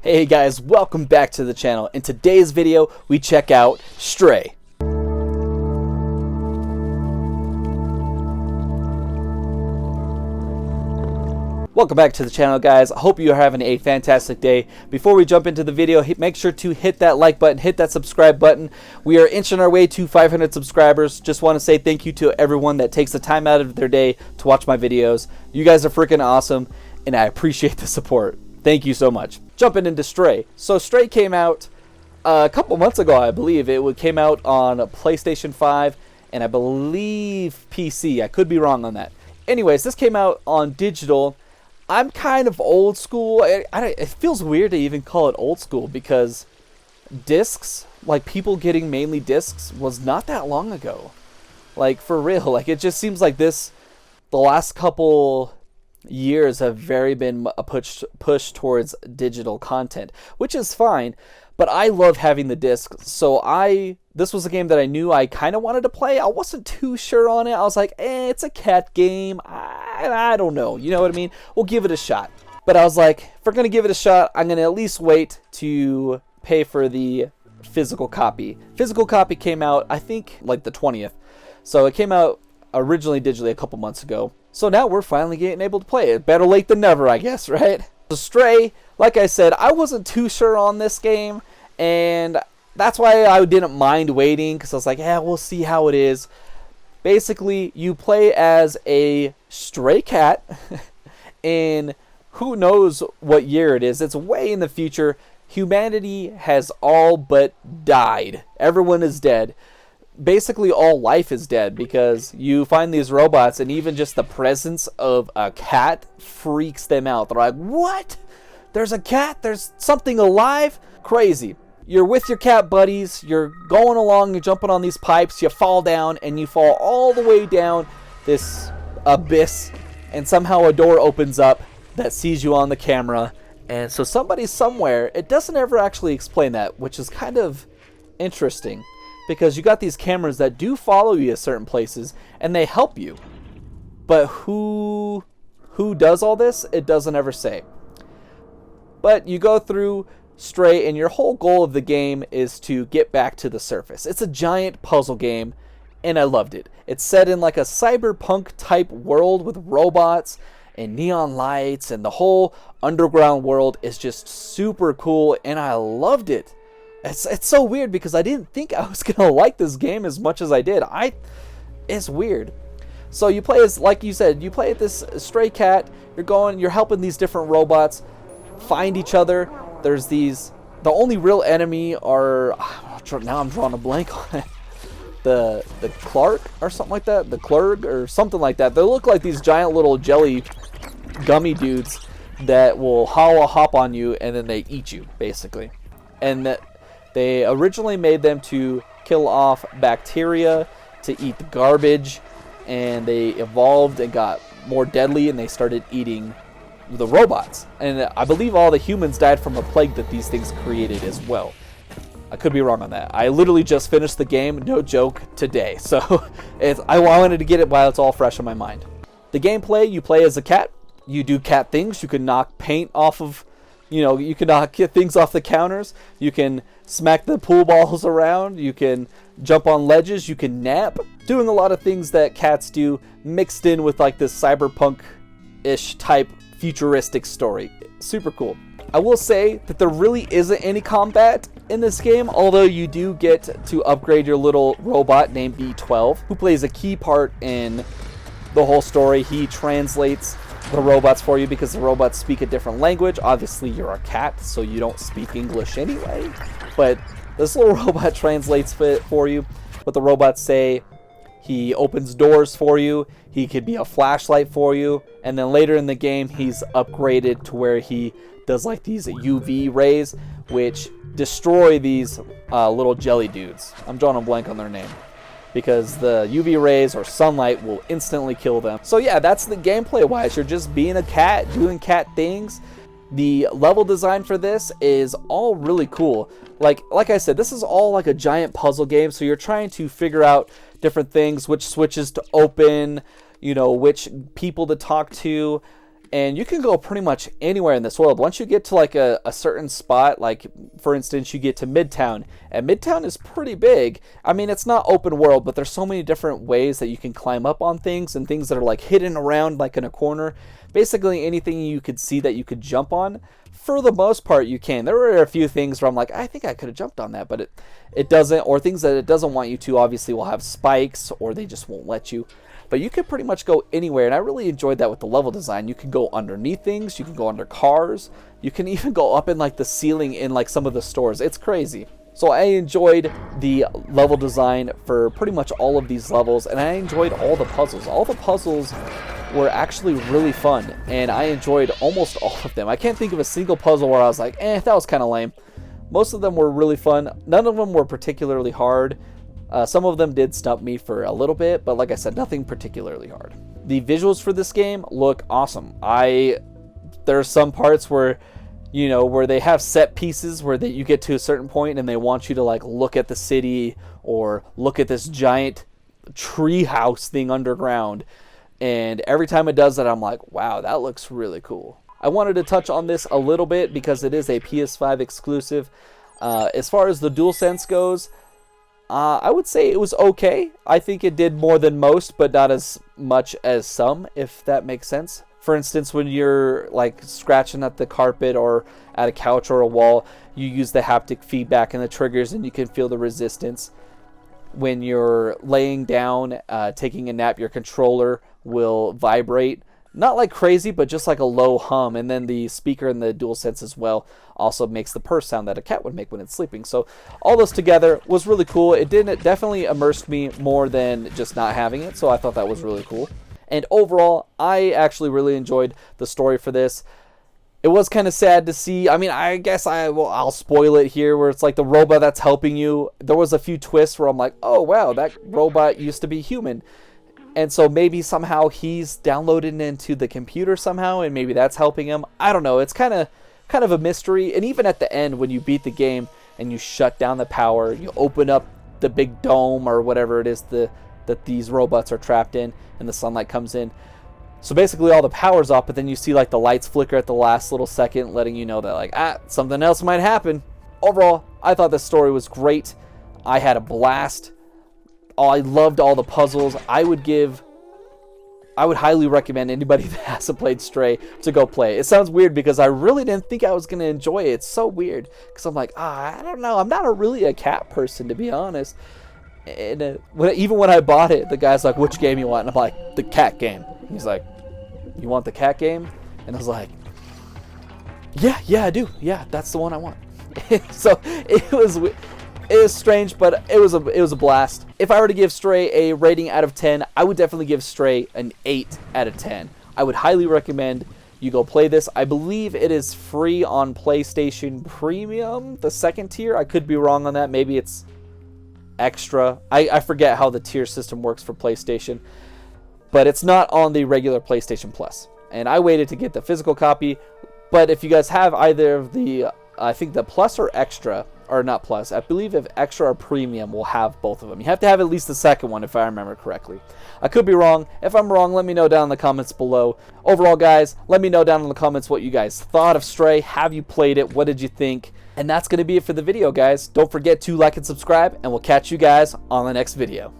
Hey guys, welcome back to the channel. In today's video, we check out Stray. Welcome back to the channel, guys. I hope you are having a fantastic day. Before we jump into the video, make sure to hit that like button, hit that subscribe button. We are inching our way to 500 subscribers. Just want to say thank you to everyone that takes the time out of their day to watch my videos. You guys are freaking awesome, and I appreciate the support. Thank you so much. Jumping into Stray. So Stray came out a couple months ago, I believe. It came out on PlayStation 5 and I believe PC. I could be wrong on that. Anyways, this came out on digital. I'm kind of old school. It feels weird to even call it old school because discs, like people getting mainly discs, was not that long ago. Like, for real. Like, it just seems like the last couple years have very been a push towards digital content, which is fine, but I love having the disc. So this was a game that I knew I kind of wanted to play. I wasn't too sure on it. I was like, it's a cat game. I don't know. You know what I mean? We'll give it a shot. But I was like, if we're going to give it a shot, I'm going to at least wait to pay for the physical copy. Physical copy came out, I think, like the 20th. So it came out originally digitally a couple months ago. So now we're finally getting able to play it. Better late than never, I guess, right? So Stray, like I said, I wasn't too sure on this game, and that's why I didn't mind waiting, because I was like, yeah, we'll see how it is. Basically, you play as a stray cat, and who knows what year it is. It's way in the future. Humanity has all but died. Everyone is dead. Basically all life is dead because you find these robots, and even just the presence of a cat freaks them out. They're like, what? There's a cat? There's something alive? Crazy. You're with your cat buddies, you're going along, you're jumping on these pipes, you fall down, and you fall all the way down this abyss, and somehow a door opens up that sees you on the camera. And so somebody somewhere, it doesn't ever actually explain that, which is kind of interesting. Because you got these cameras that do follow you at certain places, and they help you. But who does all this? It doesn't ever say. But you go through Stray, and your whole goal of the game is to get back to the surface. It's a giant puzzle game, and I loved it. It's set in like a cyberpunk type world with robots and neon lights, and the whole underground world is just super cool, and I loved it. It's so weird because I didn't think I was going to like this game as much as I did. It's weird. So you play as, like you said, you play as this stray cat. You're helping these different robots find each other. There's the only real enemy are, now I'm drawing a blank on it. The Clark or something like that. The Clerg or something like that. They look like these giant little jelly gummy dudes that will hop on you, and then they eat you, basically. And they originally made them to kill off bacteria, to eat the garbage, and they evolved and got more deadly, and they started eating the robots. And I believe all the humans died from a plague that these things created as well. I could be wrong on that. I literally just finished the game, no joke, today. So I wanted to get it while it's all fresh in my mind. The gameplay, you play as a cat. You do cat things. You can knock paint off of, you can knock things off the counters. You can smack the pool balls around. You can jump on ledges. You can nap. Doing a lot of things that cats do, mixed in with like this cyberpunk-ish type futuristic story. Super cool. I will say that there really isn't any combat in this game, although you do get to upgrade your little robot named B12, who plays a key part in the whole story. He translates the robots for you because the robots speak a different language. Obviously, you're a cat, so you don't speak English anyway. But this little robot translates for you what the robots say. He opens doors for you. He could be a flashlight for you. And then later in the game, he's upgraded to where he does like these UV rays, which destroy these little jelly dudes. I'm drawing a blank on their name, because the UV rays or sunlight will instantly kill them. So yeah, that's the gameplay wise. You're just being a cat, doing cat things. The level design for this is all really cool. Like I said, this is all like a giant puzzle game, so you're trying to figure out different things, which switches to open, which people to talk to. And you can go pretty much anywhere in this world. Once you get to like a certain spot, like for instance, you get to Midtown, and Midtown is pretty big. I mean, it's not open world, but there's so many different ways that you can climb up on things, and things that are like hidden around like in a corner. Basically anything you could see that you could jump on, for the most part you can. There were a few things where I'm like, I think I could have jumped on that, but it doesn't, or things that it doesn't want you to obviously will have spikes, or they just won't let you. But you could pretty much go anywhere, and I really enjoyed that with the level design. You can go underneath things, you can go under cars, you can even go up in like the ceiling in like some of the stores. It's crazy. So I enjoyed the level design for pretty much all of these levels, and I enjoyed all the puzzles. All the puzzles were actually really fun, and I enjoyed almost all of them. I can't think of a single puzzle where I was like, that was kind of lame. Most of them were really fun. None of them were particularly hard. Some of them did stump me for a little bit, but like I said, nothing particularly hard. The visuals for this game look awesome. There are some parts where, you know, where they have set pieces where you get to a certain point and they want you to like look at the city or look at this giant tree house thing underground. And every time it does that, I'm like, wow, that looks really cool. I wanted to touch on this a little bit because it is a PS5 exclusive. As far as the DualSense goes, I would say it was okay. I think it did more than most, but not as much as some, if that makes sense. For instance, when you're like scratching at the carpet or at a couch or a wall, you use the haptic feedback and the triggers, and you can feel the resistance. When you're laying down, taking a nap, your controller will vibrate. Not like crazy, but just like a low hum. And then the speaker in the DualSense as well also makes the purr sound that a cat would make when it's sleeping. So all those together was really cool. It definitely immersed me more than just not having it. So I thought that was really cool. And overall, I actually really enjoyed the story for this. It was kind of sad to see. I mean, I guess I'll spoil it here, where it's like the robot that's helping you. There was a few twists where I'm like, oh wow, that robot used to be human. And so maybe somehow he's downloaded into the computer somehow, and maybe that's helping him. I don't know. It's kind of a mystery. And even at the end, when you beat the game and you shut down the power, you open up the big dome or whatever it is that these robots are trapped in, and the sunlight comes in. So basically all the power's off, but then you see like the lights flicker at the last little second, letting you know that like, something else might happen. Overall, I thought this story was great. I had a blast. I loved all the puzzles. I would highly recommend anybody that hasn't played Stray to go play. It sounds weird because I really didn't think I was going to enjoy it. It's so weird because I'm like, I don't know. I'm not really a cat person, to be honest. And even when I bought it, the guy's like, which game you want? And I'm like, the cat game. He's like, you want the cat game? And I was like, yeah, I do. Yeah, that's the one I want. So it was strange, but it was a blast. If I were to give Stray a rating out of 10, I would definitely give Stray an 8 out of 10. I would highly recommend you go play this. I believe it is free on PlayStation Premium, the second tier. I could be wrong on that. Maybe it's extra. I forget how the tier system works for PlayStation, but it's not on the regular PlayStation Plus. And I waited to get the physical copy, but if you guys have either of the, I think the Plus or Extra, or not Plus, I believe if Extra or Premium will have both of them. You have to have at least the second one if I remember correctly. I could be wrong. If I'm wrong, let me know down in the comments below. Overall, guys, let me know down in the comments what you guys thought of Stray. Have you played it? What did you think? And that's going to be it for the video, guys. Don't forget to like and subscribe, and we'll catch you guys on the next video.